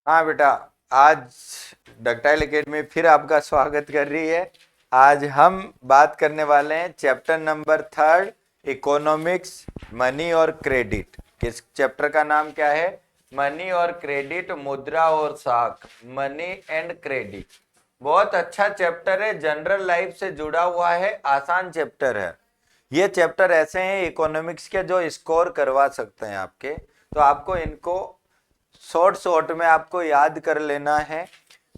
हाँ बेटा, आज डक्टाइल एकेडमी फिर आपका स्वागत कर रही है। आज हम बात करने वाले हैं चैप्टर नंबर 3, इकोनॉमिक्स, मनी और क्रेडिट। किस चैप्टर का नाम क्या है? मनी और क्रेडिट, मुद्रा और साख, मनी एंड क्रेडिट। बहुत अच्छा चैप्टर है, जनरल लाइफ से जुड़ा हुआ है, आसान चैप्टर है। ये चैप्टर ऐसे हैं इकोनॉमिक्स के जो स्कोर करवा सकते हैं आपके, तो आपको इनको शॉर्ट शॉर्ट में आपको याद कर लेना है।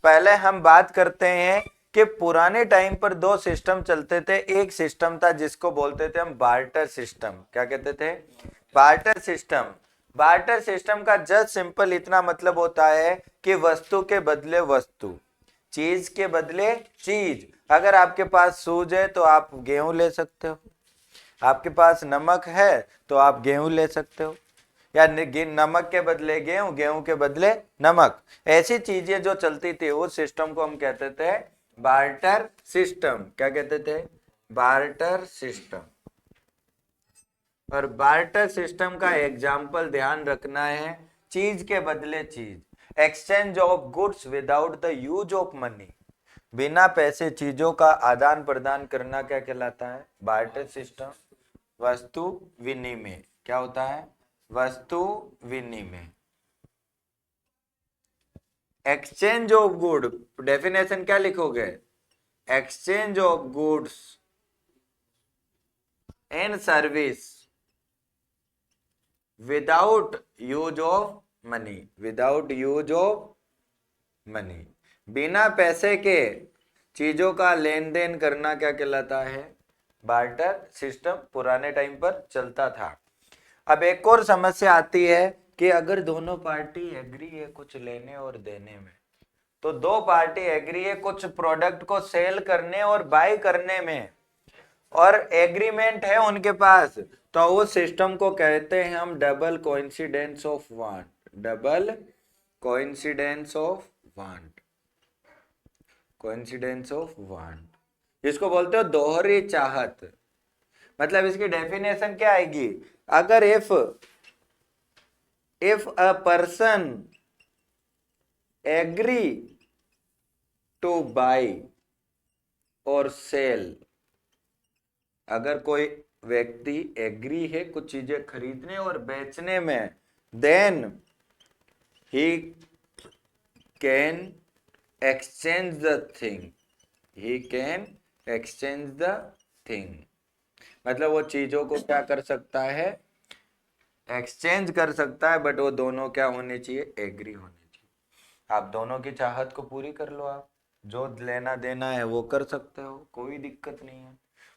पहले हम बात करते हैं कि पुराने टाइम पर दो सिस्टम चलते थे। एक सिस्टम था जिसको बोलते थे हम बार्टर सिस्टम। क्या कहते थे? Barter system. बार्टर सिस्टम का जस्ट सिंपल इतना मतलब होता है कि वस्तु के बदले वस्तु, चीज के बदले चीज। अगर आपके पास सूज है तो आप गेहूं ले सकते हो, आपके पास नमक है तो आप गेहूं ले सकते हो, या नमक के बदले गेहूं, गेहूं के बदले नमक। ऐसी चीजें जो चलती थी उस सिस्टम को हम कहते थे बार्टर सिस्टम। क्या कहते थे? Barter system. और बार्टर सिस्टम का एग्जाम्पल ध्यान रखना है, चीज के बदले चीज, exchange of goods without the use of money. बिना पैसे चीजों का आदान प्रदान करना क्या कहलाता है? Barter system. वस्तु विनिमय। क्या होता है? वस्तु विनिमय। एक्सचेंज ऑफ गुड, डेफिनेशन क्या लिखोगे? Exchange of goods and service without use of money. Without use of money, बिना पैसे के चीजों का लेन देन करना क्या कहलाता है? बार्टर सिस्टम पुराने टाइम पर चलता था। अब एक और समस्या आती है कि अगर दोनों पार्टी एग्री है कुछ लेने और देने में, तो दो पार्टी एग्री है कुछ प्रोडक्ट को सेल करने और बाय करने में, और एग्रीमेंट है उनके पास, तो उस सिस्टम को कहते हैं हम double coincidence of want. Double coincidence of want. Coincidence of want जिसको बोलते हो दोहरी चाहत। मतलब इसकी डेफिनेशन क्या आएगी? अगर if a person agree to buy और सेल, अगर कोई व्यक्ति एग्री है कुछ चीजें खरीदने और बेचने में, then he can exchange the thing. He can exchange the thing, मतलब वो चीजों को क्या कर सकता है? एक्सचेंज कर सकता है, बट वो दोनों क्या होने चाहिए? एग्री होने चाहिए। आप दोनों की चाहत को पूरी कर लो, आप जो लेना देना है वो कर सकते हो, कोई दिक्कत नहीं है,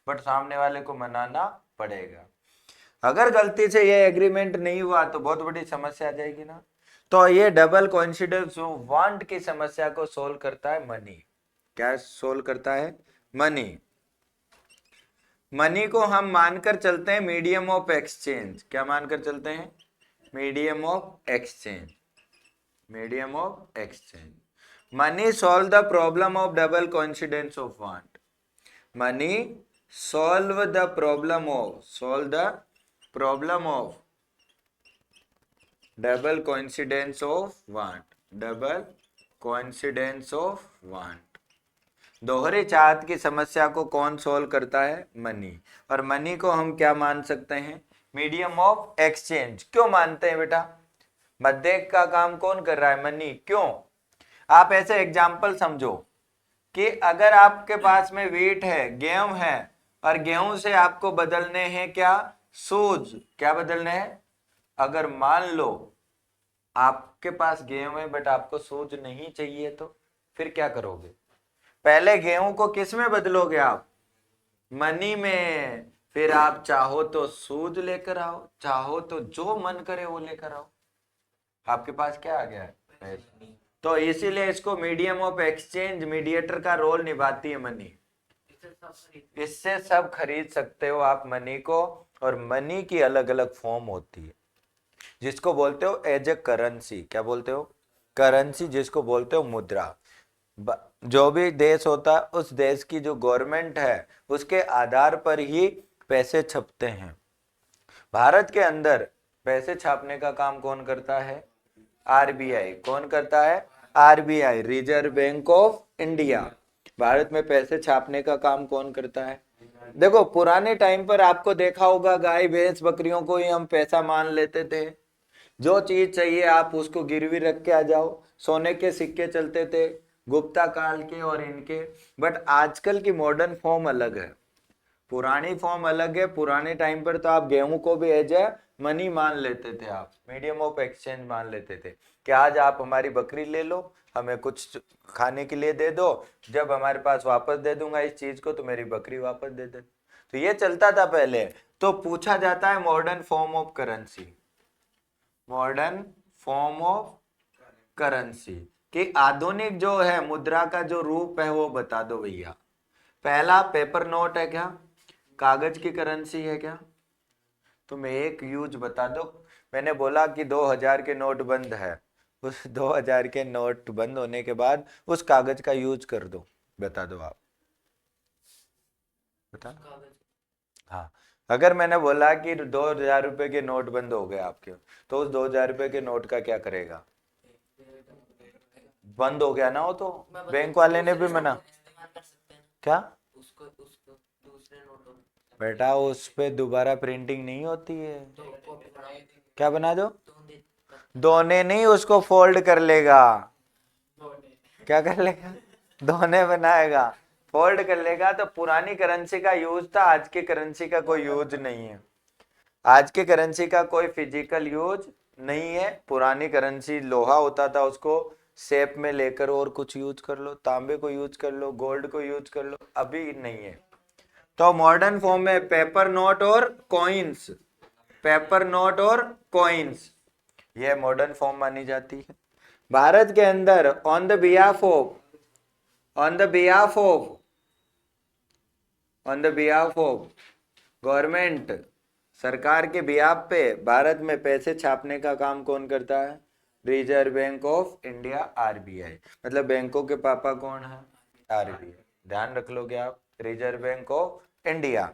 बट सामने वाले को मनाना पड़ेगा। अगर गलती से ये एग्रीमेंट नहीं हुआ तो बहुत बड़ी समस्या आ जाएगी ना। तो ये डबल कोइंसिडेंस वांट की समस्या को सोल्व करता है मनी। क्या सोल्व करता है? मनी। मनी को हम मानकर चलते हैं मीडियम ऑफ एक्सचेंज। क्या मानकर चलते हैं? Medium of exchange. Medium of exchange. Money solve the problem of double coincidence of want. Money solve the problem of double coincidence of want. Double coincidence of want. दोहरे चाहत की समस्या को कौन सोल्व करता है? मनी। और मनी को हम क्या मान सकते हैं? Medium of exchange. क्यों मानते हैं बेटा? मध्य का काम कौन कर रहा है? मनी। क्यों? आप ऐसे एग्जाम्पल समझो कि अगर आपके पास में वीट है, गेहूं है, और गेहूं से आपको बदलने हैं क्या? सूज। क्या बदलने हैं? अगर मान लो आपके पास गेहूं है बट आपको सूज नहीं चाहिए, तो फिर क्या करोगे? पहले गेहूं को किस में बदलोगे आप? मनी में। फिर आप चाहो तो सूद लेकर आओ, चाहो तो जो मन करे वो लेकर आओ। आपके पास क्या आ गया है? पैसा। तो इसीलिए इसको मीडियम ऑफ एक्सचेंज, मीडिएटर का रोल निभाती है मनी। इससे सब खरीद सकते हो आप मनी को, और मनी की अलग अलग फॉर्म होती है जिसको बोलते हो एज ए करेंसी। क्या बोलते हो? करेंसी, जिसको बोलते हो मुद्रा। जो भी देश होता है उस देश की जो गवर्नमेंट है उसके आधार पर ही पैसे छपते हैं। भारत के अंदर पैसे छापने का काम कौन करता है? आरबीआई। कौन करता है? RBI, reserve bank of India. Bharat में पैसे छापने का काम कौन करता है? देखो पुराने टाइम पर आपको देखा होगा गाय भैंस बकरियों को ही हम पैसा मान लेते थे। जो चीज चाहिए आप उसको गिरवी रख के आ जाओ। सोने के सिक्के चलते थे गुप्ता काल के और इनके। बट आजकल की मॉडर्न फॉर्म अलग है, पुरानी फॉर्म अलग है। पुराने टाइम पर तो आप गेहूं को भी एज ए मनी मान लेते थे, आप मीडियम ऑफ एक्सचेंज मान लेते थे कि आज आप हमारी बकरी ले लो, हमें कुछ खाने के लिए दे दो, जब हमारे पास वापस दे दूंगा इस चीज को तो मेरी बकरी वापस दे दे। तो ये चलता था पहले। तो पूछा जाता है modern form of currency, modern form of currency कि आधुनिक जो है मुद्रा का जो रूप है वो बता दो भैया। पहला पेपर नोट है क्या? कागज की करेंसी है क्या? तुम एक यूज बता दो। मैंने बोला कि 2000 के नोट बंद है, उस 2000 के नोट बंद होने के बाद उस कागज का यूज कर दो, बता दो आप, बता। हाँ, अगर मैंने बोला कि 2000 रुपए के नोट बंद हो गए आपके, तो उस 2000 रुपए के नोट का क्या करेगा? बंद हो गया ना, हो तो बैंक वाले ने भी मना। क्या बेटा, उस पे दोबारा प्रिंटिंग नहीं होती है। क्या बना दो? दोने नहीं, उसको फोल्ड कर लेगा। क्या कर लेगा? दोने बनाएगा, फोल्ड कर लेगा। तो पुरानी करेंसी का यूज था, आज की करेंसी का कोई यूज नहीं है। आज की करेंसी का कोई फिजिकल यूज नहीं है। पुरानी करेंसी लोहा होता था, उसको शेप में लेकर और कुछ यूज कर लो, तांबे को यूज कर लो, गोल्ड को यूज कर लो, अभी नहीं है। तो मॉडर्न फॉर्म में पेपर नोट और कॉइन्स, पेपर नोट और कॉइन्स, यह मॉडर्न फॉर्म मानी जाती है। भारत के अंदर on the behalf of, on the behalf of, on the behalf of government, सरकार के बिहाफ पे भारत में पैसे छापने का काम कौन करता है? Reserve bank of India, RBI. मतलब बैंकों के पापा कौन है? आरबीआई। ध्यान रख लोगे आप, रिजर्व बैंक ऑफ इंडिया।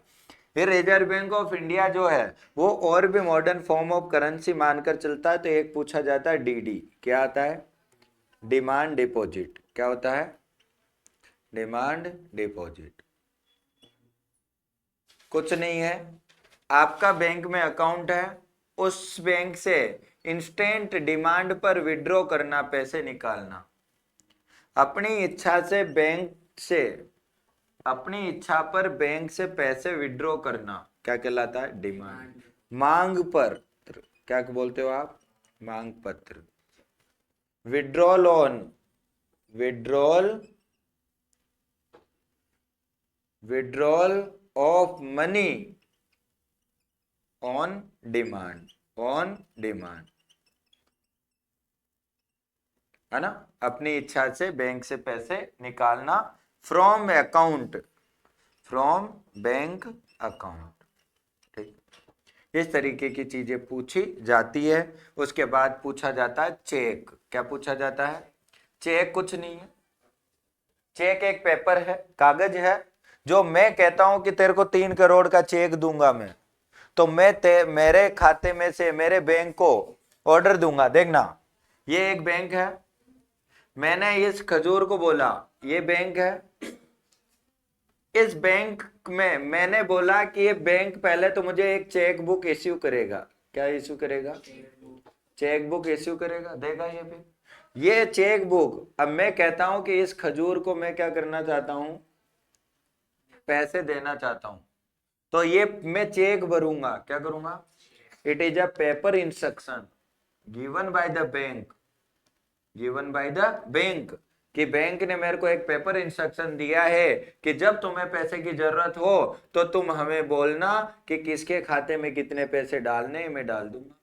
फिर रिजर्व बैंक ऑफ इंडिया जो है वो और भी मॉडर्न फॉर्म ऑफ करेंसी मानकर चलता है। तो एक पूछा जाता है डीडी, क्या आता है? Demand deposit. क्या होता है? Demand deposit. कुछ नहीं है, आपका बैंक में अकाउंट है, उस बैंक से इंस्टेंट डिमांड पर विड्रॉ करना, पैसे निकालना, अपनी इच्छा से बैंक से, अपनी इच्छा पर बैंक से पैसे विड्रॉ करना, क्या कहलाता है? डिमांड। मांग पत्र, क्या बोलते हो आप? मांग पत्र। Withdrawal on, withdrawal, withdrawal of money on demand, on demand, है ना? अपनी इच्छा से बैंक से पैसे निकालना, from account, from bank account. ठीक, इस तरीके की चीजें पूछी जाती है। उसके बाद पूछा जाता है चेक। क्या पूछा जाता है? चेक कुछ नहीं है, चेक एक पेपर है, कागज है। जो मैं कहता हूं कि तेरे को 3 करोड़ का चेक दूंगा मैं, तो मैं मेरे खाते में से मेरे बैंक को ऑर्डर दूंगा। देखना, ये एक बैंक है, मैंने इस खजूर को बोला ये बैंक है, इस बैंक में मैंने बोला कि ये बैंक पहले तो मुझे एक चेक बुक इश्यू करेगा। क्या इश्यू करेगा? चेक बुक इश्यू करेगा, देगा ये भी। ये चेक बुक, अब मैं कहता हूं कि इस खजूर को मैं क्या करना चाहता हूं? पैसे देना चाहता हूं, तो ये मैं चेक भरूंगा। क्या करूंगा? It is a paper instruction given by the bank, given by the bank, कि बैंक ने मेरे को एक पेपर इंस्ट्रक्शन दिया है कि जब तुम्हें पैसे की जरूरत हो तो तुम हमें बोलना कि किसके खाते में कितने पैसे डालने, मैं डाल दूंगा।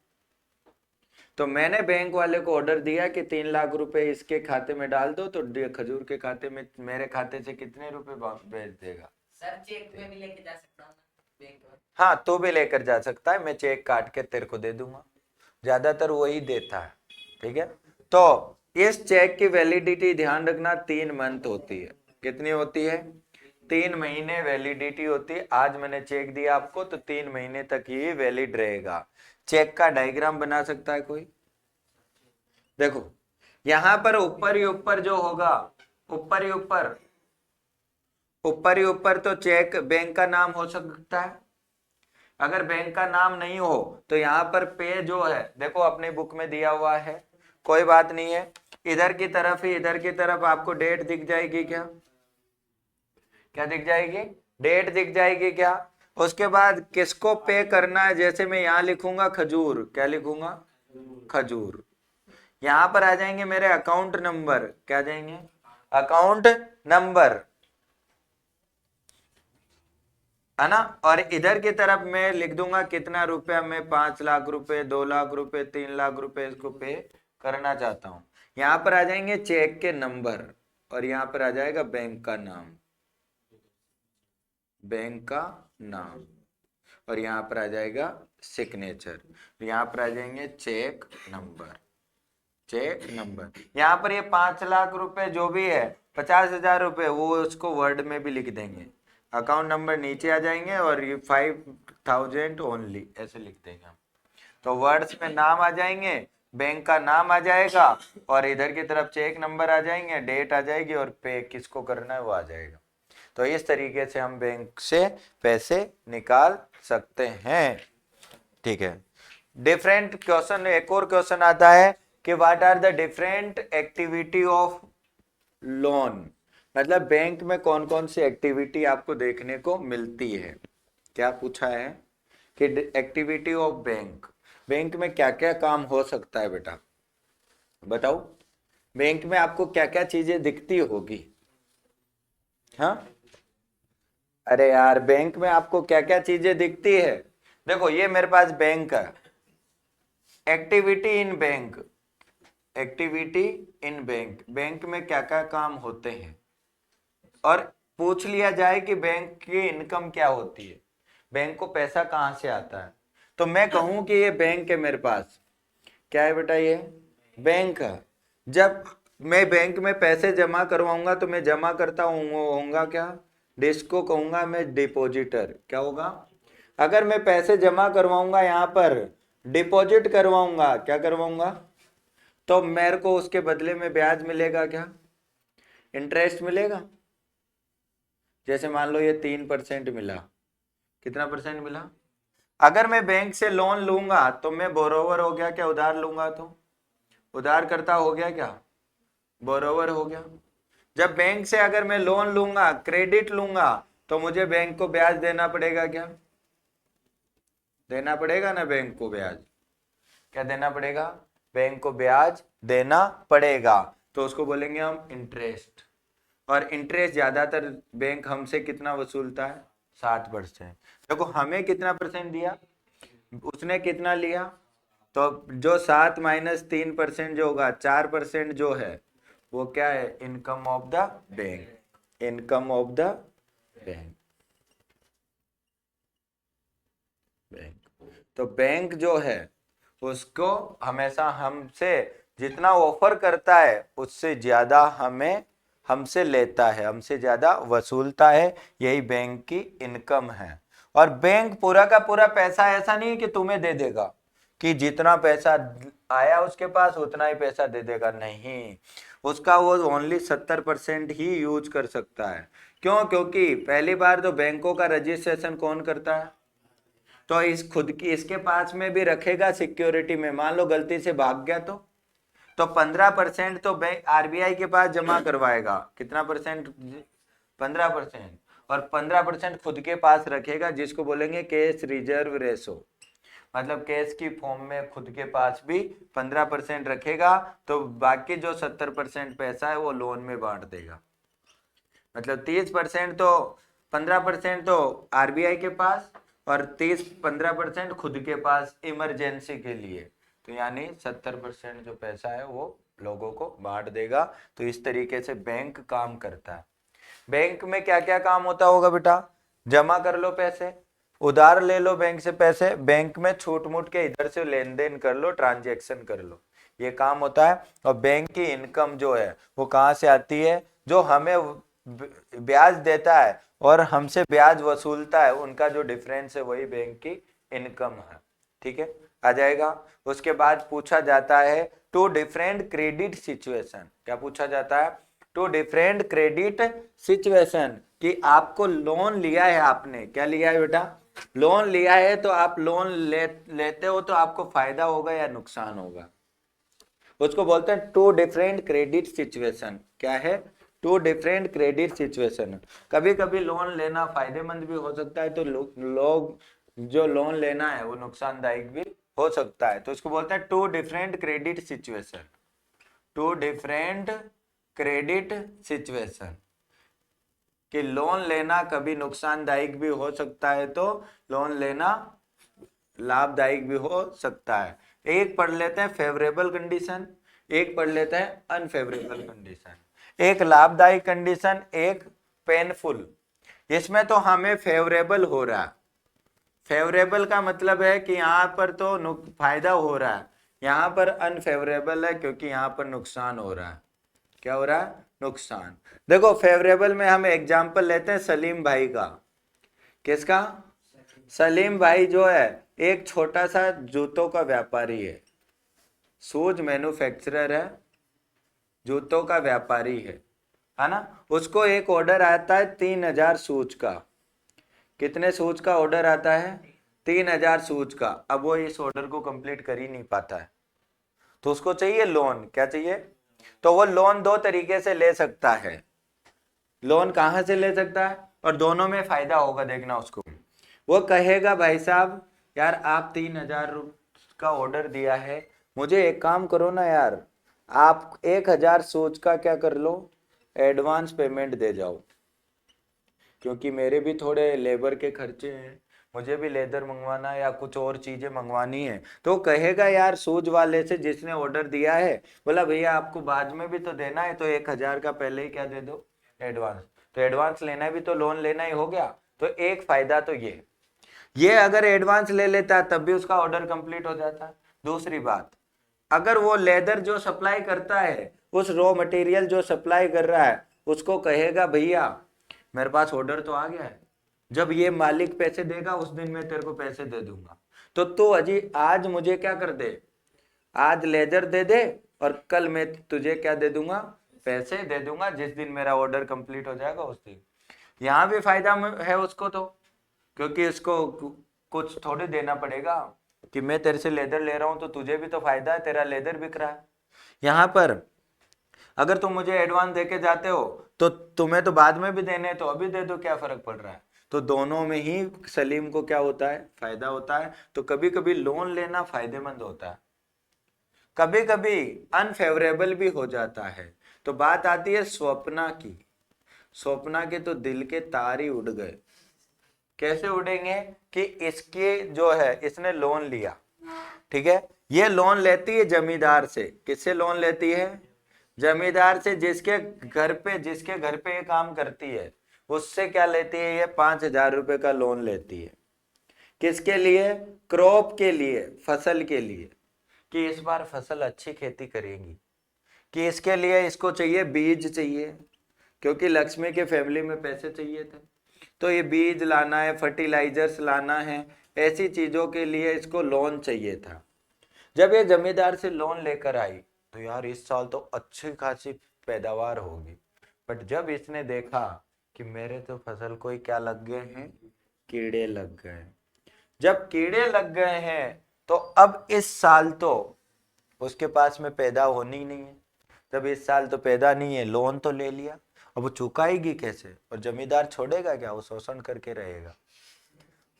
तो मैंने बैंक वाले को ऑर्डर दिया कि 3 लाख रुपए इसके खाते में डाल दो, तो खजूर के खाते में मेरे खाते से कितने रुपए भेज देगा? सर चेक में भी लेके जा सकता हूँ बैंक में? हाँ, तो भी लेकर जा सकता है, मैं चेक काट के तेरे को दे दूंगा, ज्यादातर वही देता है। ठीक है, तो इस चेक की वैलिडिटी ध्यान रखना 3 मंथ होती है। कितनी होती है? 3 महीने वैलिडिटी होती है। आज मैंने चेक दिया आपको तो 3 महीने तक ही वैलिड रहेगा। चेक का डायग्राम बना सकता है कोई? देखो यहां पर ऊपर ही ऊपर जो होगा, ऊपर ही ऊपर, ऊपर ही ऊपर तो चेक बैंक का नाम हो सकता है। अगर बैंक का नाम नहीं हो तो यहाँ पर पे जो है, देखो अपनी बुक में दिया हुआ है, कोई बात नहीं है, इधर की तरफ ही, इधर की तरफ आपको डेट दिख जाएगी क्या? क्या दिख जाएगी? डेट दिख जाएगी क्या? उसके बाद किसको पे करना है, जैसे मैं यहाँ लिखूंगा खजूर, क्या लिखूंगा? खजूर। यहां पर आ जाएंगे मेरे अकाउंट नंबर, क्या आ जाएंगे? अकाउंट नंबर, है ना। और इधर की तरफ मैं लिख दूंगा कितना रुपया, मैं 5 लाख रुपए, 2 लाख रुपए, 3 लाख रुपए इसको पे करना चाहता हूं। यहां पर आ जाएंगे चेक के नंबर, और यहां पर आ जाएगा बैंक का नाम, बैंक का नाम, और यहाँ पर आ जाएगा सिग्नेचर, यहाँ पर आ जाएंगे चेक नंबर, चेक नंबर। यहाँ पर ये 5 लाख रुपए जो भी है, 50,000 रुपए, वो उसको वर्ड में भी लिख देंगे, अकाउंट नंबर नीचे आ जाएंगे, और ये 5,000 ओनली ऐसे लिख देंगे हम। तो वर्ड्स में नाम आ जाएंगे, बैंक का नाम आ जाएगा, और इधर की तरफ चेक नंबर आ जाएंगे, डेट आ जाएगी, और पे किसको करना है वो आ जाएगा। तो इस तरीके से हम बैंक से पैसे निकाल सकते हैं, ठीक है। डिफरेंट क्वेश्चन, एक और क्वेश्चन आता है कि what are the different activity of loan, मतलब बैंक में कौन कौन सी एक्टिविटी आपको देखने को मिलती है। क्या पूछा है कि एक्टिविटी ऑफ बैंक, बैंक में क्या क्या काम हो सकता है बेटा, बताओ। बैंक में आपको क्या क्या चीजें दिखती होगी? हाँ, अरे यार बैंक में आपको क्या क्या चीजें दिखती है? देखो ये मेरे पास बैंक है, activity in bank, activity in bank, bank में क्या क्या काम होते हैं, और पूछ लिया जाए कि बैंक की इनकम क्या होती है, बैंक को पैसा कहां से आता है, तो मैं कहूं कि ये बैंक है मेरे पास। क्या है बेटा? ये बैंक है। जब मैं बैंक में पैसे जमा करवाऊंगा तो मैं जमा करता होऊंगा क्या? जिसको कहूंगा मैं डिपॉजिटर, क्या होगा? अगर मैं पैसे जमा करवाऊंगा, यहाँ पर डिपॉजिट करवाऊंगा, क्या करवाऊंगा, तो मेरे को उसके बदले में ब्याज मिलेगा, क्या इंटरेस्ट मिलेगा? जैसे मान लो ये 3% मिला, कितना परसेंट मिला? अगर मैं बैंक से लोन लूंगा तो मैं बोरोवर हो गया क्या? उधार लूंगा तो उधार करता हो गया क्या? बोरोवर हो गया। जब बैंक से अगर मैं लोन लूंगा, क्रेडिट लूंगा, तो मुझे बैंक को ब्याज देना पड़ेगा, क्या देना पड़ेगा ना बैंक को ब्याज? क्या देना पड़ेगा? बैंक को ब्याज देना पड़ेगा, तो उसको बोलेंगे हम इंटरेस्ट। और इंटरेस्ट ज्यादातर बैंक हमसे कितना वसूलता है? 60%। देखो हमें कितना परसेंट दिया, उसने कितना लिया, तो जो 7 माइनस 3% जो होगा, 4% जो है वो क्या है? Income of the bank, income of the bank, bank. तो बैंक जो है उसको हमेशा हमसे जितना ऑफर करता है उससे ज्यादा हमें हमसे लेता है, हमसे ज्यादा वसूलता है, यही बैंक की इनकम है। और बैंक पूरा का पूरा पैसा ऐसा नहीं कि तुम्हें दे देगा कि जितना पैसा आया उसके पास उतना ही पैसा दे देगा, नहीं, उसका वो ओनली 70% ही यूज कर सकता है। क्यों? क्योंकि पहली बार तो बैंकों का रजिस्ट्रेशन कौन करता है, तो इस खुद की इसके पास में भी रखेगा सिक्योरिटी में, मान लो गलती से भाग गया तो 15% तो बैंक आरबीआई के पास जमा करवाएगा, कितना परसेंट? 15%। और 15% खुद के पास रखेगा, जिसको बोलेंगे कैश रिजर्व रेशो, मतलब कैश की फॉर्म में खुद के पास भी 15% रखेगा, तो बाकी जो 70% पैसा है वो लोन में बांट देगा। मतलब 30% तो 15% तो आरबीआई के पास, और 15% खुद के पास इमरजेंसी के लिए, तो यानी 70% जो पैसा है वो लोगों को बांट देगा। तो इस तरीके से बैंक काम करता है। बैंक में क्या क्या काम होता होगा बेटा? जमा कर लो पैसे, उधार ले लो बैंक से पैसे, बैंक में छूट मूट के इधर से लेन देन कर लो, ट्रांजेक्शन कर लो, ये काम होता है। और बैंक की इनकम जो है वो कहाँ से आती है? जो हमें ब्याज देता है और हमसे ब्याज वसूलता है, उनका जो डिफरेंस है वही बैंक की इनकम है, ठीक है। आ जाएगा। उसके बाद पूछा जाता है टू डिफरेंट क्रेडिट सिचुएशन। क्या पूछा जाता है? टू डिफरेंट क्रेडिट सिचुएशन, कि आपको लोन लिया है, आपने क्या लिया है बेटा? लोन लिया है। तो आप लोन लेते हो तो आपको फायदा होगा या नुकसान होगा? उसको बोलते हैं टू डिफरेंट क्रेडिट सिचुएशन। क्या है? Two different credit situation. कभी कभी लोन लेना फायदेमंद भी हो सकता है, तो लोग जो लोन लेना है वो नुकसानदायक भी हो सकता है। तो इसको बोलते हैं two different credit situation. Two different credit situation, कि लोन लेना कभी नुकसानदायक भी हो सकता है, तो लोन लेना लाभदायक भी हो सकता है। एक पढ़ लेते हैं फेवरेबल कंडीशन, एक पढ़ लेते हैं अनफेवरेबल कंडीशन। एक लाभदायक कंडीशन, एक पेनफुल। इसमें तो हमें फेवरेबल हो रहा है। फेवरेबल का मतलब है कि यहाँ पर तो फायदा हो रहा है, यहाँ पर अनफेवरेबल है क्योंकि यहाँ पर नुकसान हो रहा है। क्या हो रहा है? नुकसान। देखो फेवरेबल में हम एग्जांपल लेते हैं सलीम भाई का। किसका? सलीम भाई जो है एक छोटा सा जूतों का व्यापारी है, शूज मैन्युफैक्चरर है, जूतों का व्यापारी है ना। उसको एक ऑर्डर आता है 3000 शूज का। कितने शूज का ऑर्डर आता है? 3000 शूज का। अब वो इस ऑर्डर को कंप्लीट कर ही नहीं पाता है, तो उसको चाहिए लोन। क्या चाहिए? तो वो लोन दो तरीके से ले सकता है। लोन कहाँ से ले सकता है? और दोनों में फायदा होगा, देखना उसको। वो कहेगा भाई साहब यार आप 3000 का ऑर्डर दिया है, मुझे एक काम करो ना यार, आप 1000 सोच का क्या कर लो, एडवांस पेमेंट दे जाओ, क्योंकि मेरे भी थोड़े लेबर के खर्चे हैं, मुझे भी लेदर मंगवाना है या कुछ और चीजें मंगवानी है। तो कहेगा यार शूज वाले से जिसने ऑर्डर दिया है, बोला भैया आपको बाद में भी तो देना है, तो 1000 का पहले ही क्या दे दो, एडवांस। तो एडवांस लेना भी तो लोन लेना ही हो गया। तो एक फायदा तो ये अगर एडवांस ले लेता तब भी उसका ऑर्डर कंप्लीट हो जाता। दूसरी बात, अगर वो लेदर जो सप्लाई करता है, उस रॉ मटेरियल जो सप्लाई कर रहा है, उसको कहेगा भैया मेरे पास ऑर्डर तो आ गया है, जब ये मालिक पैसे देगा उस दिन मैं तेरे को पैसे दे दूंगा, तो तू अजी आज मुझे क्या कर दे, आज लेदर दे दे, और कल मैं तुझे क्या दे दूंगा, पैसे दे दूंगा, जिस दिन मेरा ऑर्डर कंप्लीट हो जाएगा उस दिन। यहाँ भी फायदा है उसको, तो क्योंकि इसको कुछ थोड़ी देना पड़ेगा, कि मैं तेरे से लेदर ले रहा हूं तो तुझे भी तो फायदा है, तेरा लेदर बिक रहा है। यहाँ पर अगर तुम मुझे एडवांस देके जाते हो तो तुम्हें तो बाद में भी देने, तो अभी दे दो, क्या फर्क पड़ रहा है। तो दोनों में ही सलीम को क्या होता है, फायदा होता है। तो कभी कभी लोन लेना फायदेमंद होता है, कभी कभी अनफेवरेबल भी हो जाता है। तो बात आती है स्वप्ना की। स्वप्ना के तो दिल के तार ही उड़ गए। कैसे उड़ेंगे? कि इसके जो है इसने लोन लिया, ठीक है, ये लोन लेती है जमींदार से। किससे लोन लेती है? जमींदार से, जिसके घर पे ये काम करती है, उससे क्या लेती है, ये 5000 रुपए का लोन लेती है। किसके लिए? क्रॉप के लिए, फसल के लिए, कि इस बार फसल अच्छी खेती करेगी, कि इसके लिए इसको चाहिए बीज चाहिए, क्योंकि लक्ष्मी के फैमिली में पैसे चाहिए थे, तो ये बीज लाना है, फर्टिलाइजर्स लाना है, ऐसी चीजों के लिए इसको लोन चाहिए था। जब ये जमींदार से लोन लेकर आई तो यार इस साल तो अच्छी खासी पैदावार होगी, बट जब इसने देखा कि मेरे तो फसल को ही क्या लग गए हैं, कीड़े लग गए। जब कीड़े लग गए हैं तो अब इस साल तो उसके पास में पैदा होनी ही नहीं है। जब इस साल तो पैदा नहीं है, लोन तो ले लिया, अब वो चुकाएगी कैसे? और जमींदार छोड़ेगा क्या? वो शोषण करके रहेगा,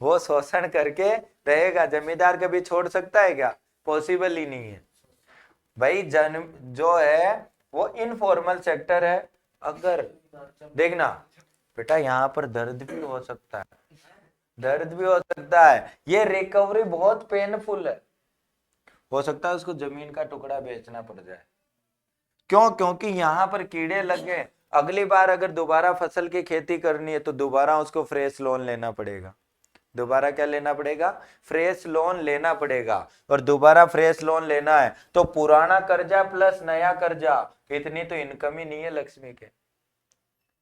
वो शोषण करके रहेगा। जमींदार कभी छोड़ सकता है क्या? पॉसिबल ही नहीं है भाई। जो है वो इनफॉर्मल सेक्टर है। अगर देखना बेटा, यहाँ पर दर्द भी हो सकता है, दर्द भी हो सकता है, ये रिकवरी बहुत पेनफुल है। हो सकता है उसको जमीन का टुकड़ा बेचना पड़ जाए। क्यों? क्योंकि यहाँ पर कीड़े लग गए। अगली बार अगर दोबारा फसल की खेती करनी है तो दोबारा उसको फ्रेश लोन लेना पड़ेगा। दोबारा क्या लेना पड़ेगा? फ्रेश लोन लेना पड़ेगा। और दोबारा फ्रेश लोन लेना है तो पुराना कर्जा प्लस नया कर्जा, इतनी तो इनकम ही नहीं है लक्ष्मी के,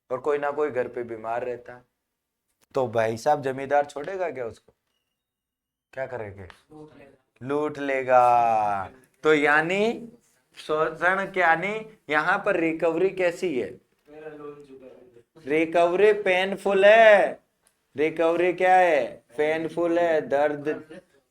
और कोई ना कोई घर पे बीमार रहता है, तो भाई साहब जमींदार छोड़ेगा क्या उसको? क्या करेंगे? लूट लेगा। तो यानी शोषण के यानी यहाँ पर रिकवरी कैसी है? रिकवरी पेनफुल है। रिकवरी क्या है? पेनफुल है,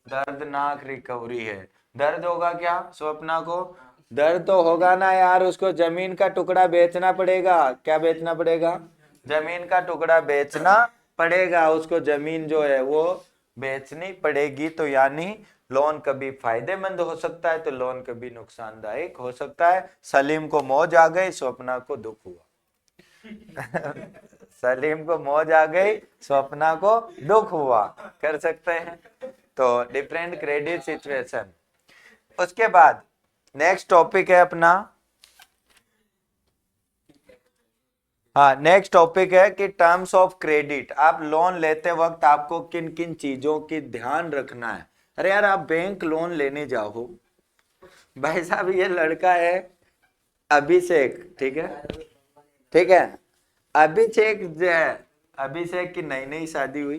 दर्दनाक रिकवरी है। दर्द होगा क्या स्वप्ना को? दर्द तो होगा ना यार, उसको जमीन का टुकड़ा बेचना पड़ेगा। क्या बेचना पड़ेगा? जमीन का टुकड़ा बेचना पड़ेगा, उसको जमीन जो है वो बेचनी पड़ेगी। तो यानी लोन कभी फायदेमंद हो सकता है तो लोन कभी नुकसानदायक हो सकता है। सलीम को मौज आ गई, स्वप्ना को दुख हुआ। सलीम को मौज आ गई, स्वप्ना को दुख हुआ, कर सकते हैं। तो डिफरेंट क्रेडिट सिचुएशन। उसके बाद नेक्स्ट टॉपिक है अपना, हाँ नेक्स्ट टॉपिक है कि टर्म्स ऑफ क्रेडिट। आप लोन लेते वक्त आपको किन किन चीजों की ध्यान रखना है। अरे यार आप बैंक लोन लेने जाओ, भाई साहब ये लड़का है अभिषेक, ठीक है, ठीक है, अभिषेक जो है, अभिषेक की नई नई शादी हुई,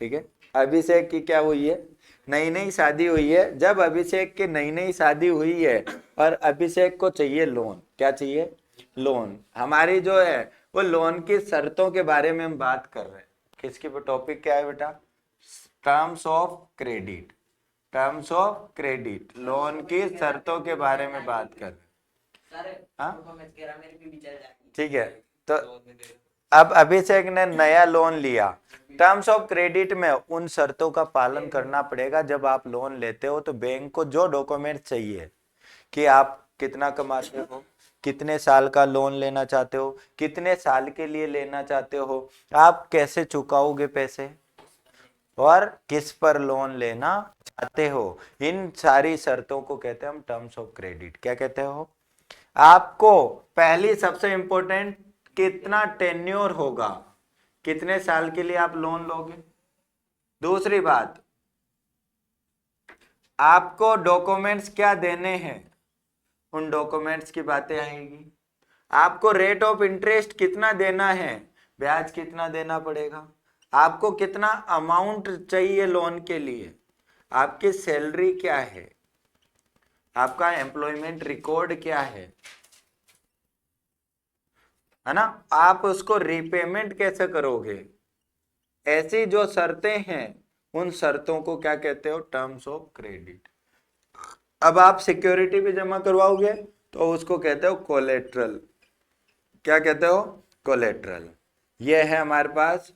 ठीक है, अभिषेक की क्या हुई है? नई नई शादी हुई है। जब अभिषेक की नई नई शादी हुई है और अभिषेक को चाहिए लोन, क्या चाहिए? लोन। हमारी जो है वो लोन की शर्तों के बारे में हम बात कर रहे हैं। किसकी टॉपिक क्या है बेटा? Terms of credit. Terms of credit, loan की शर्तों के बारे में बात कर रहे हैं। हाँ ठीक है। तो अब अभिषेक ने नया लोन लिया। टर्म्स ऑफ क्रेडिट में उन शर्तों का पालन करना पड़ेगा। जब आप लोन लेते हो तो बैंक को जो डॉक्यूमेंट चाहिए कि आप कितना कमाते हो, कितने साल का लोन लेना चाहते हो, कितने साल के लिए लेना चाहते हो, आप कैसे चुकाओगे पैसे और किस पर लोन लेना चाहते हो, इन सारी शर्तों को कहते हैं हम टर्म्स ऑफ क्रेडिट। क्या कहते हो? आपको पहली सबसे इंपॉर्टेंट, कितना टेन्योर होगा, कितने साल के लिए आप लोन लोगे। दूसरी बात, आपको डॉक्यूमेंट्स क्या देने हैं, उन डॉक्यूमेंट्स की बातें आएगी। आपको रेट ऑफ इंटरेस्ट कितना देना है, ब्याज कितना देना पड़ेगा। आपको कितना अमाउंट चाहिए लोन के लिए, आपकी सैलरी क्या है, आपका एम्प्लॉयमेंट रिकॉर्ड क्या है ना, आप उसको रिपेमेंट कैसे करोगे। ऐसी जो शर्तें हैं उन शर्तों को क्या कहते हो? Terms of credit. अब आप सिक्योरिटी भी जमा करवाओगे तो उसको कहते हो कोलेट्रल। क्या कहते हो? कोलेट्रल। ये है हमारे पास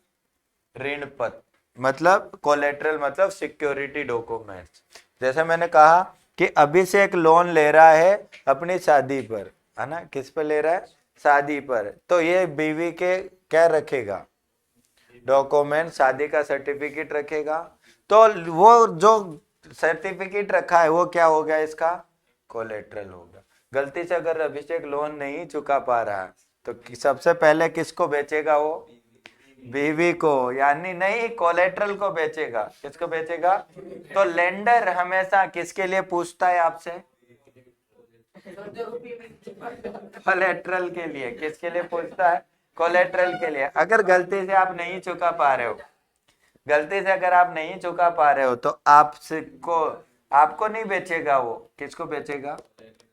ऋण पत्र, मतलब कोलेट्रल मतलब सिक्योरिटी डॉक्यूमेंट्स। जैसे मैंने कहा कि अभिषेक लोन ले रहा है अपनी शादी पर, है ना, किस पर ले रहा है? शादी पर। तो ये बीवी के क्या रखेगा? डॉक्यूमेंट, शादी का सर्टिफिकेट रखेगा। तो वो जो सर्टिफिकेट रखा है वो क्या हो गया? इसका कोलेट्रल होगा। गलती से अगर अभिषेक लोन नहीं चुका पा रहा है तो सबसे पहले किसको बेचेगा वो? बीवी को, यानी नहीं कोलेट्रल को बेचेगा। किसको बेचेगा? तो लेंडर हमेशा किसके लिए पूछता है आपसे? कोलेट्रल के लिए। किसके लिए पूछता है? कोलेट्रल के लिए। अगर गलती से आप नहीं चुका पा रहे हो, गलती से अगर आप नहीं चुका पा रहे हो तो आपको नहीं बेचेगा वो, किसको बेचेगा?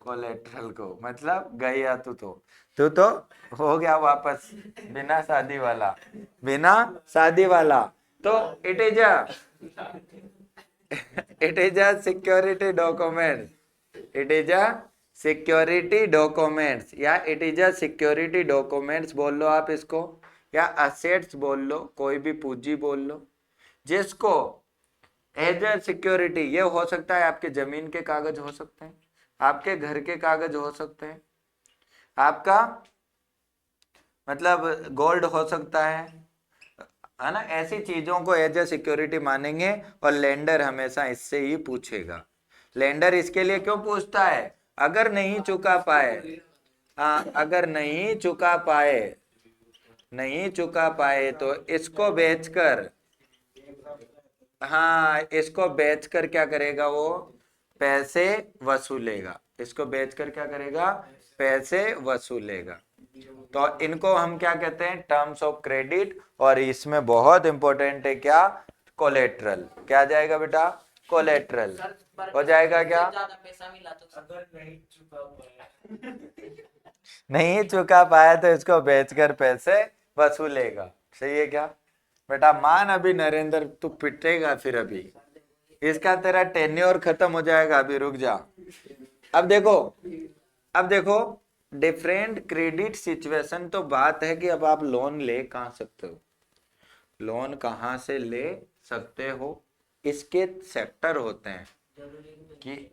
कोलेट्रल को। मतलब गया तू तो हो गया वापस, बिना शादी वाला, बिना शादी वाला। तो it is a security document, it is a security documents, या it is a security documents बोल लो आप इसको, या असेट्स बोल लो, कोई भी पूंजी बोल लो, जिसको एज ए सिक्योरिटी, ये हो सकता है आपके जमीन के कागज हो सकते हैं, आपके घर के कागज हो सकते हैं, आपका मतलब गोल्ड हो सकता है ना। ऐसी चीजों को एज ए सिक्योरिटी मानेंगे और लेंडर हमेशा इससे ही पूछेगा। लेंडर इसके लिए क्यों पूछता है? अगर नहीं चुका पाए, हाँ अगर नहीं चुका पाए, नहीं चुका पाए तो इसको बेचकर, हाँ इसको बेचकर क्या करेगा वो? पैसे वसूलेगा। इसको बेचकर क्या करेगा? पैसे वसूलेगा। तो इनको हम क्या कहते हैं? Terms of credit. और इसमें बहुत इंपॉर्टेंट है क्या? कोलेट्रल। क्या जाएगा बेटा? कोलेट्रल। पर हो जाएगा उससे क्या? ज्यादा पैसा मिला तो अगर नहीं चुका पाया नहीं चुका पाया तो इसको बेचकर पैसे वसूलेगा। सही है क्या बेटा? मान अभी नरेंद्र तू पिटेगा फिर अभी इसका तेरा टेन्योर खत्म हो जाएगा, अभी रुक जा। अब देखो, अब देखो, डिफरेंट क्रेडिट सिचुएशन तो बात है कि अब आप लोन ले कहाँ सकते हो, लोन कहाँ से ले सकते हो, इसके सेक्टर होते हैं कि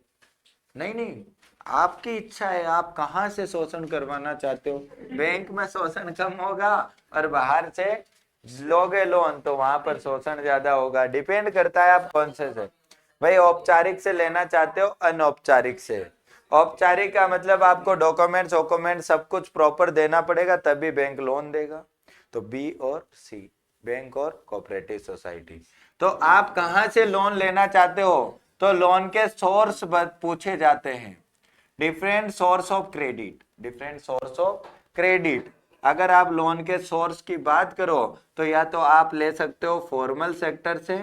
नहीं नहीं, आपकी इच्छा है, आप कहाँ से शोषण करवाना चाहते हो। बैंक में शोषण कम होगा और बाहर से लोगे लोन तो वहां पर शोषण ज्यादा होगा। डिपेंड करता है आप कौन से भाई औपचारिक से लेना चाहते हो अनौपचारिक से। औपचारिक का मतलब आपको डॉक्यूमेंट्स वॉक्यूमेंट सब कुछ प्रॉपर देना पड़ेगा तभी बैंक लोन देगा। तो बी और सी, बैंक और कोऑपरेटिव सोसाइटी। तो आप कहाँ से लोन लेना चाहते हो, तो लोन के सोर्स पूछे जाते हैं। Different source of credit, different source of credit. अगर आप लोन के सोर्स की बात करो तो या तो आप ले सकते हो फॉर्मल सेक्टर से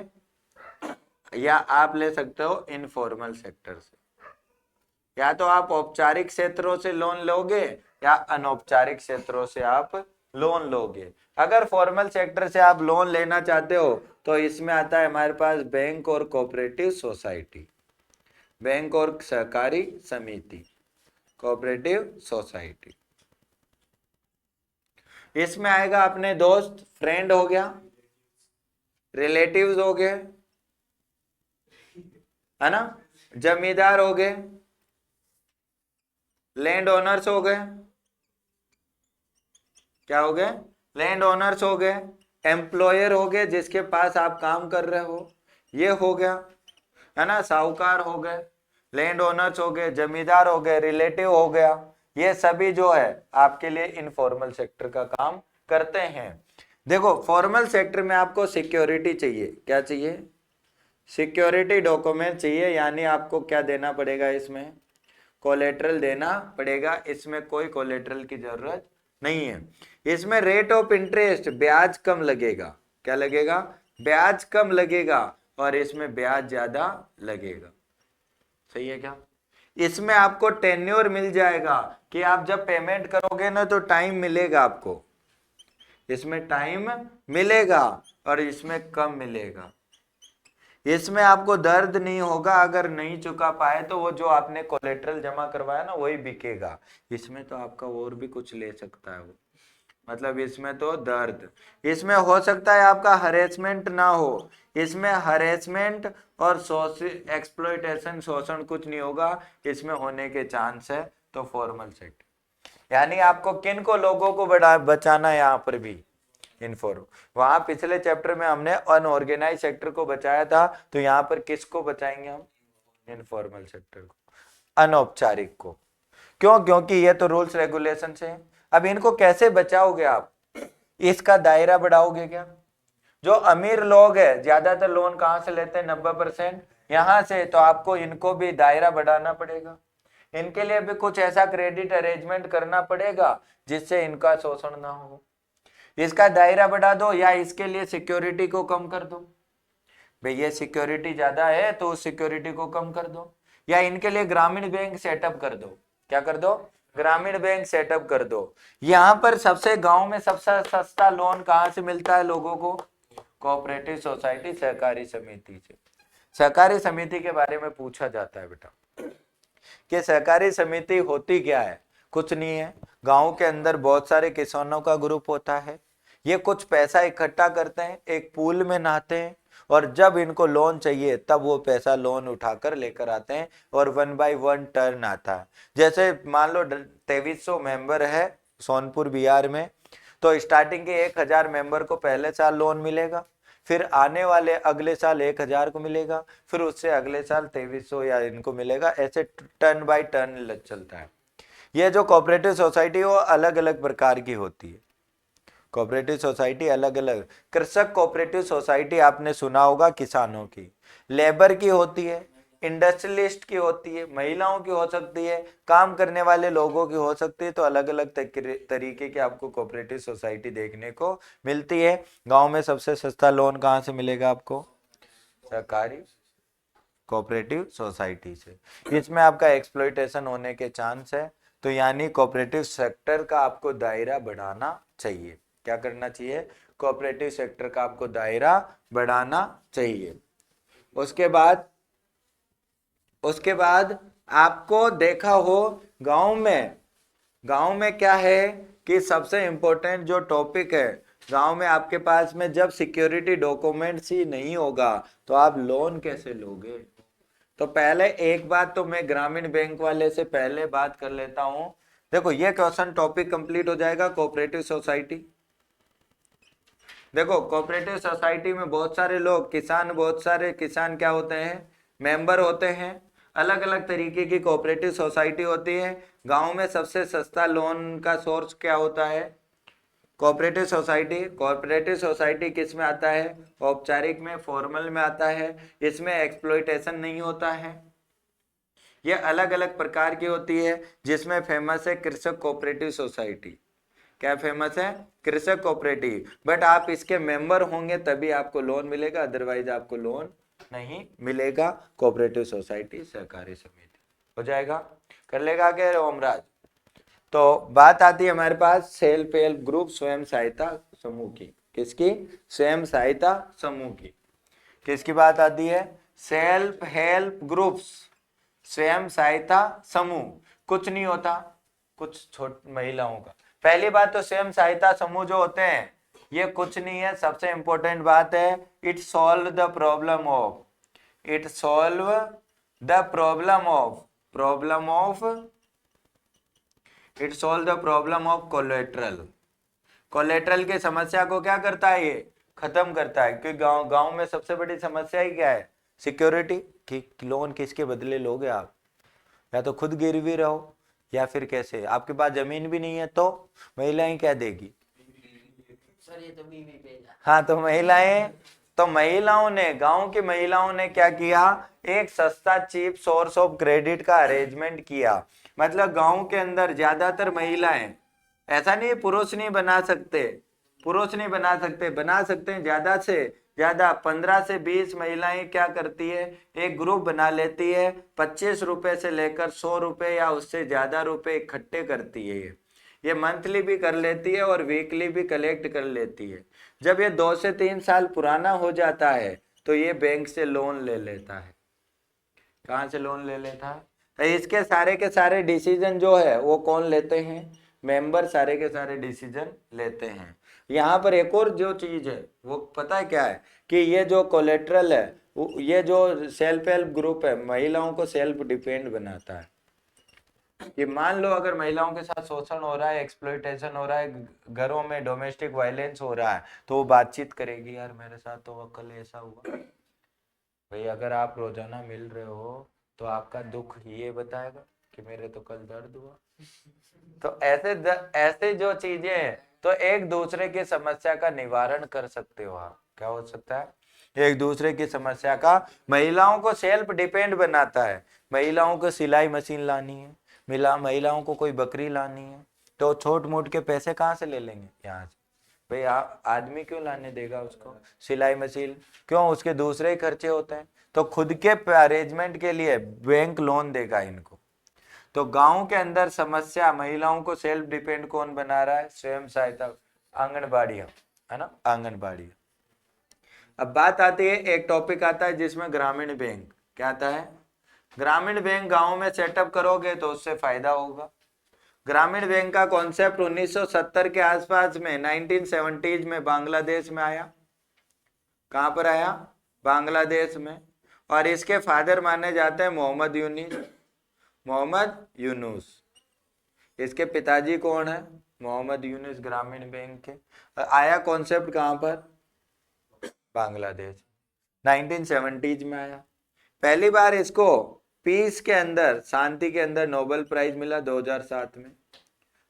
या आप ले सकते हो इनफॉर्मल सेक्टर से। या तो आप औपचारिक क्षेत्रों से लोन लोगे या अनौपचारिक क्षेत्रों से आप लोन लोगे। अगर फॉर्मल सेक्टर से आप लोन लेना चाहते हो तो इसमें आता है हमारे पास बैंक और कोऑपरेटिव सोसाइटी, बैंक और सहकारी समिति, कोऑपरेटिव सोसाइटी। इसमें आएगा अपने दोस्त, फ्रेंड हो गया, रिलेटिव्स हो गए, है ना, जमींदार हो गए, लैंड ओनर्स हो गए, क्या हो गए, लैंड ओनर्स हो गए, एम्प्लॉयर हो गए जिसके पास आप काम कर रहे हो, ये हो गया, है ना, साहूकार हो गए, लैंड ओनर्स हो गए, जमींदार हो गए, रिलेटिव हो गया। ये सभी जो है आपके लिए इनफॉर्मल सेक्टर का काम करते हैं। देखो फॉर्मल सेक्टर में आपको सिक्योरिटी चाहिए, क्या चाहिए, सिक्योरिटी डॉक्यूमेंट चाहिए, यानी आपको क्या देना पड़ेगा, इसमें कोलेटरल देना पड़ेगा। इसमें कोई कोलेटरल की जरूरत नहीं है। इसमें रेट ऑफ इंटरेस्ट, ब्याज कम लगेगा, क्या लगेगा, ब्याज कम लगेगा, और इसमें ब्याज ज्यादा लगेगा। सही है क्या? इसमें आपको टेन्योर मिल जाएगा कि आप जब पेमेंट करोगे ना तो टाइम मिलेगा आपको, इसमें टाइम मिलेगा और इसमें कम मिलेगा। इसमें आपको दर्द नहीं होगा, अगर नहीं चुका पाए तो वो जो आपने कोलेटरल जमा करवाया ना वही बिकेगा। इसमें तो आपका और भी कुछ ले सकता है वो, मतलब इसमें तो दर्द, इसमें हो सकता है आपका हरेसमेंट ना हो, इसमें हरेसमेंट और एक्सप्लॉइटेशन शोषण कुछ नहीं होगा, इसमें होने के चांस है। तो फॉर्मल सेक्टर यानी आपको किन को, लोगों को बचाना है यहाँ पर भी इनफॉर्म। वहां पिछले चैप्टर में हमने अनऑर्गेनाइज सेक्टर को बचाया था, तो यहाँ पर किसको बचाएंगे हम, इनफॉर्मल सेक्टर को, अनौपचारिक को। क्यों? क्योंकि ये तो रूल्स रेगुलेशन है। अब इनको कैसे बचाओगे आप, इसका दायरा बढ़ाओगे क्या? जो अमीर लोग है ज्यादातर लोन कहाँ से लेते हैं, 90% यहाँ से, तो आपको इनको भी दायरा बढ़ाना पड़ेगा, इनके लिए भी कुछ ऐसा क्रेडिट अरेंजमेंट करना पड़ेगा जिससे इनका शोषण ना हो। इसका दायरा बढ़ा दो या इसके लिए सिक्योरिटी को कम कर दो, भाई ये सिक्योरिटी ज्यादा है तो उस सिक्योरिटी को कम कर दो, या इनके लिए ग्रामीण बैंक सेटअप कर दो, क्या कर दो, ग्रामीण बैंक सेटअप कर दो। यहाँ पर सबसे गांव में सबसे सस्ता लोन कहाँ से मिलता है लोगों को, कोऑपरेटिव सोसाइटी, सहकारी समिति से। सहकारी समिति के बारे में पूछा जाता है बेटा कि सहकारी समिति होती क्या है, कुछ नहीं है, गांव के अंदर बहुत सारे किसानों का ग्रुप होता है, ये कुछ पैसा इकट्ठा करते हैं, एक पूल में नहाते हैं, और जब इनको लोन चाहिए तब वो पैसा लोन उठाकर लेकर आते हैं, और 1 बाय 1 टर्न आता है। जैसे मान लो 2300 मेंबर है सोनपुर बिहार में, तो स्टार्टिंग के 1000 मेंबर को पहले साल लोन मिलेगा, फिर आने वाले अगले साल 1000 को मिलेगा, फिर उससे अगले साल 2300 या इनको मिलेगा, ऐसे टर्न बाय टर्न चलता है। ये जो कोऑपरेटिव सोसाइटी वो अलग अलग प्रकार की होती है, कोऑपरेटिव सोसाइटी अलग अलग। कृषक कोऑपरेटिव सोसाइटी आपने सुना होगा, किसानों की, लेबर की होती है, इंडस्ट्रियलिस्ट की होती है, महिलाओं की हो सकती है, काम करने वाले लोगों की हो सकती है। तो अलग अलग तरीके की आपको कोऑपरेटिव सोसाइटी देखने को मिलती है। गांव में सबसे सस्ता लोन कहाँ से मिलेगा आपको, सहकारी कोऑपरेटिव सोसाइटी से। इसमें आपका एक्सप्लॉइटेशन होने के चांस है, तो यानी कोऑपरेटिव सेक्टर का आपको दायरा बढ़ाना चाहिए। क्या करना चाहिए? कोऑपरेटिव सेक्टर का आपको दायरा बढ़ाना चाहिए। उसके बाद आपको देखा हो गांव में क्या है कि सबसे इंपॉर्टेंट जो टॉपिक है, गांव में आपके पास में जब सिक्योरिटी डॉक्यूमेंट्स ही नहीं होगा तो आप लोन कैसे लोगे? तो पहले एक बात तो मैं ग्रामीण बैंक वाले से पहले बात कर लेता हूं। देखो ये क्वेश्चन टॉपिक कंप्लीट हो जाएगा कोऑपरेटिव सोसाइटी। देखो कोऑपरेटिव सोसाइटी में बहुत सारे किसान क्या होते हैं? मेंबर होते हैं। अलग अलग तरीके की कोऑपरेटिव सोसाइटी होती है। गांव में सबसे सस्ता लोन का सोर्स क्या होता है? कोऑपरेटिव सोसाइटी किस में आता है? औपचारिक में, फॉर्मल में आता है। इसमें एक्सप्लॉइटेशन नहीं होता है। ये अलग अलग प्रकार की होती है, जिसमें फेमस है कृषक कोऑपरेटिव सोसाइटी। क्या फेमस है? कृषक कोऑपरेटिव। बट आप इसके मेंबर होंगे तभी आपको लोन मिलेगा, अदरवाइज आपको लोन नहीं मिलेगा। कोऑपरेटिव सोसाइटी सहकारी समिति हो जाएगा। कर लेगा क्या ओमराज? तो बात आती है हमारे पास सेल्फ हेल्प ग्रुप, स्वयं सहायता समूह की। किसकी? स्वयं सहायता समूह की। किसकी बात आती है? सेल्फ हेल्प ग्रुप्स, स्वयं सहायता समूह। कुछ नहीं होता, कुछ महिलाओं का। पहली बात तो स्वयं सहायता समूह जो होते हैं ये कुछ नहीं है। सबसे इंपॉर्टेंट बात है, it solve the problem of collateral की समस्या को क्या करता है? ये खत्म करता है। क्योंकि गांव में सबसे बड़ी समस्या ही क्या है? सिक्योरिटी। कि लोन किसके बदले लोगे आप? या तो खुद गिरवी रहो या फिर कैसे? आपके पास जमीन भी नहीं है तो महिलाएं क्या देगी? सर ये तो बीवी भेजा। हाँ, तो महिलाओं ने, गांव की महिलाओं ने क्या किया? एक सस्ता चीप सोर्स ऑफ क्रेडिट का अरेंजमेंट किया। मतलब गांव के अंदर ज्यादातर महिलाएं, ऐसा नहीं पुरुष नहीं बना सकते, बना सकते हैं ज्यादा से ज्यादा 15 से 20 महिलाएं क्या करती है? एक ग्रुप बना लेती है। 25 रुपए से लेकर 100 रुपए या उससे ज्यादा रुपए इकट्ठे करती है। ये मंथली भी कर लेती है और वीकली भी कलेक्ट कर लेती है। जब ये 2 से 3 साल पुराना हो जाता है तो ये बैंक से लोन ले लेता है। कहाँ से लोन ले लेता है? तो इसके सारे के सारे डिसीजन जो है वो कौन लेते हैं? मेंबर सारे के सारे डिसीजन लेते हैं। यहाँ पर एक और जो चीज है वो पता है क्या है? कि ये जो कोलेट्रल है, ये जो सेल्फ हेल्प ग्रुप है, महिलाओं को सेल्फ डिपेंड बनाता है। कि मान लो अगर महिलाओं के साथ शोषण हो रहा है, एक्सप्लॉइटेशन हो रहा है, घरों में डोमेस्टिक वायलेंस हो रहा है, तो वो बातचीत करेगी, यार मेरे साथ तो कल ऐसा हुआ। भाई अगर आप रोजाना मिल रहे हो तो आपका दुख ये बताएगा कि मेरे तो कल दर्द हुआ। तो ऐसे जो चीजें हैं, तो एक दूसरे की समस्या का निवारण कर सकते हो आप। क्या हो सकता है? एक दूसरे की समस्या का। महिलाओं को सेल्फ डिपेंड बनाता है। महिलाओं को सिलाई मशीन लानी है, महिलाओं को कोई बकरी लानी है, तो छोट मोट के पैसे कहाँ से ले लेंगे? यहाँ से। भाई आदमी क्यों लाने देगा उसको सिलाई मशीन? क्यों? उसके दूसरे ही खर्चे होते हैं। तो खुद के अरेंजमेंट के लिए बैंक लोन देगा इनको। तो गांव के अंदर समस्या, महिलाओं को सेल्फ डिपेंड कौन बना रहा है? स्वयं सहायता, आंगनबाड़ियां, है ना, आंगनबाड़ियां। अब बात आती है, एक टॉपिक आता है जिसमें ग्रामीण बैंक। क्या आता है? ग्रामीण बैंक गांव में सेटअप करोगे तो उससे फायदा होगा। ग्रामीण बैंक का कॉन्सेप्ट 1970 के आसपास में, 1970s में बांग्लादेश में आया। कहां पर आया? बांग्लादेश में। और इसके फादर माने जाते हैं मोहम्मद यूनुस। इसके पिताजी कौन है? मोहम्मद यूनुस। ग्रामीण बैंक के आया कॉन्सेप्ट कहां पर? बांग्लादेश। 1970s में आया। पहली बार इसको पीस के अंदर, शांति के अंदर नोबेल प्राइज मिला 2007 में।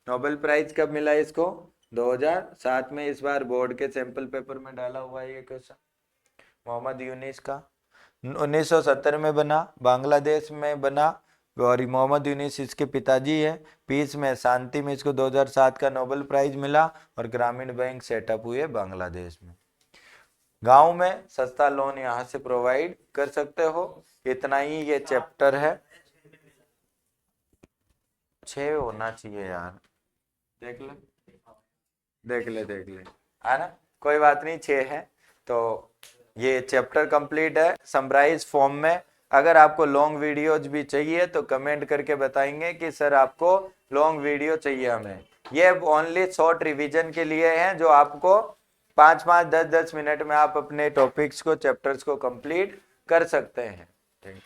नोबेल प्राइज कब मिला इसको? 2007 में। इस बार बोर्ड के सैंपल पेपर में डाला हुआ है ये क्वेश्चन। मोहम्मद यूनुस का 1970 में बना, बांग्लादेश में बना, और मोहम्मद यूनुस इसके पिताजी है। पीस में, शांति में इसको 2007 का नोबेल प्राइज मिला। और ग्रामीण बैंक सेटअप हुए बांग्लादेश में। गांव में सस्ता लोन यहाँ से प्रोवाइड कर सकते हो। इतना ही ये चैप्टर है। 6 होना चाहिए यार, देख ले देख ले, है ना, कोई बात नहीं, 6 है। तो ये चैप्टर कंप्लीट है समराइज फॉर्म में। अगर आपको लॉन्ग वीडियोज भी चाहिए तो कमेंट करके बताएंगे कि सर आपको लॉन्ग वीडियो चाहिए हमें। ये ओनली शॉर्ट रिवीजन के लिए है, जो आपको 5-5, 10-10 मिनट में आप अपने टॉपिक्स को, चैप्टर्स को कंप्लीट कर सकते हैं। Thank you.